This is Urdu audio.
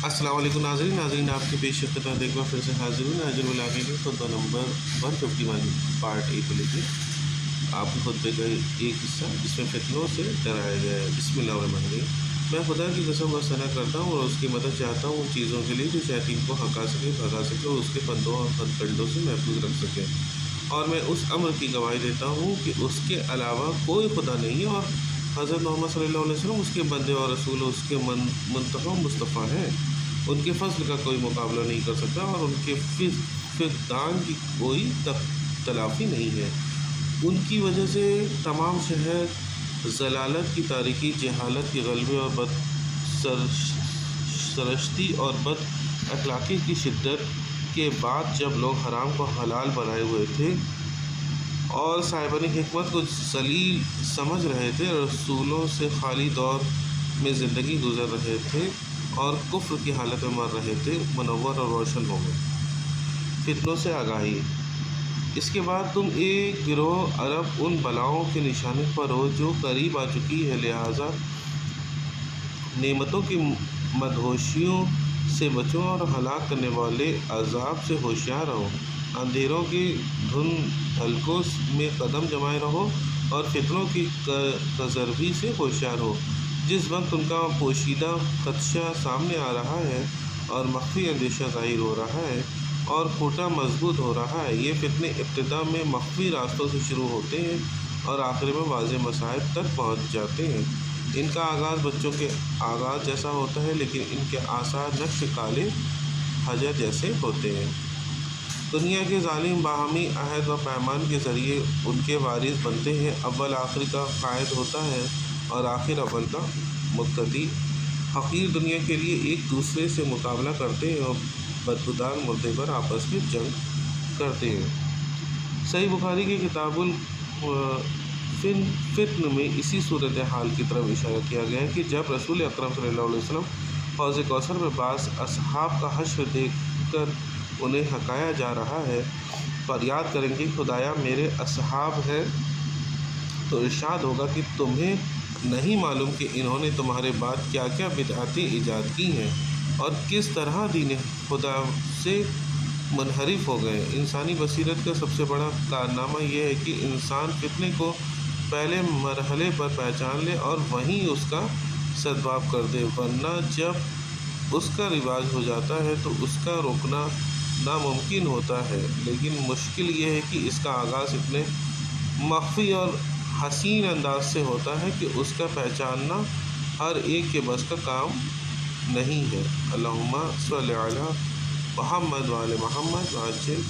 السلام علیکم ناظرین آپ کے پیش خدمت ایک بار پھر سے حاضر ہوں ناظر العلاقے کے خطبہ نمبر 151 پارٹ اے کو لے کے آپ کے خطبے کا ایک حصہ جس میں فتنوں سے ڈرایا گیا ہے۔ بسم اللہ الرحمن الرحیم۔ میں خدا کی قسم و ثنا کرتا ہوں اور اس کی مدد چاہتا ہوں ان چیزوں کے لیے جو شیاطین کو ہکا سکے بھگا سکے اور اس کے پندوں اور پھند کنڈوں سے محفوظ رکھ سکے، اور میں اس امر کی گواہی دیتا ہوں کہ اس کے علاوہ کوئی خدا نہیں ہے، اور حضرت محمد صلی اللہ علیہ وسلم اس کے بندے اور رسول اس کے منتخب مصطفیٰ ہیں۔ ان کے فضل کا کوئی مقابلہ نہیں کر سکتا اور ان کے فقدان کی کوئی تلافی نہیں ہے۔ ان کی وجہ سے تمام شہر ضلالت کی تاریکی، جہالت کے غلبے اور بد سرشتی اور بد اخلاقی کی شدت کے بعد جب لوگ حرام کو حلال بنائے ہوئے تھے اور صاحبان حکمت کو ذلیل سمجھ رہے تھے، رسولوں سے خالی دور میں زندگی گزر رہے تھے اور کفر کی حالت میں مر رہے تھے، منور اور روشن ہو گئے۔ فتنوں سے آگاہی۔ اس کے بعد تم ایک گروہ عرب ان بلاؤں کے نشانے پر ہو جو قریب آ چکی ہے، لہٰذا نعمتوں کی مدہوشیوں سے بچو اور ہلاک کرنے والے عذاب سے ہوشیار رہو۔ اندھیروں کی دھندلکوں میں قدم جمائے رہو اور فتنوں کی کزربی سے ہوشیار ہو۔ جس وقت ان کا پوشیدہ خدشہ سامنے آ رہا ہے اور مخفی اندیشہ ظاہر ہو رہا ہے اور کھوٹا مضبوط ہو رہا ہے، یہ فتنے ابتدا میں مخفی راستوں سے شروع ہوتے ہیں اور آخر میں واضح مصائب تک پہنچ جاتے ہیں۔ ان کا آغاز بچوں کے آغاز جیسا ہوتا ہے، لیکن ان کے آثار نقش کالے حجر جیسے ہوتے ہیں۔ دنیا کے ظالم باہمی عہد و پیمان کے ذریعے ان کے وارث بنتے ہیں۔ اول آخر کا قائد ہوتا ہے اور آخر اول کا مقتدی۔ حقیر دنیا کے لیے ایک دوسرے سے مقابلہ کرتے ہیں اور بدبودار مردے پر آپس میں جنگ کرتے ہیں۔ صحیح بخاری کی کتاب الفتن میں اسی صورتحال کی طرف اشارہ کیا گیا ہے کہ جب رسول اکرم صلی اللہ علیہ وسلم حوض کوثر میں بعض اصحاب کا حشر دیکھ کر انہیں ہکایا جا رہا ہے، فریاد کریں گے خدایا میرے اصحاب ہیں، تو ارشاد ہوگا کہ تمہیں نہیں معلوم کہ انہوں نے تمہارے بعد کیا کیا بدعتیں ایجاد کی ہیں اور کس طرح دین خدا سے منحرف ہو گئے۔ انسانی بصیرت کا سب سے بڑا کارنامہ یہ ہے کہ انسان فتنے کو پہلے مرحلے پر پہچان لے اور وہیں اس کا سدباب کر دے، ورنہ جب اس کا رواج ہو جاتا ہے تو اس کا روکنا ناممکن ہوتا ہے۔ لیکن مشکل یہ ہے کہ اس کا آغاز اتنے مخفی اور حسین انداز سے ہوتا ہے کہ اس کا پہچاننا ہر ایک کے بس کا کام نہیں ہے۔ اللہم صلی علی محمد وعلی محمد وعجل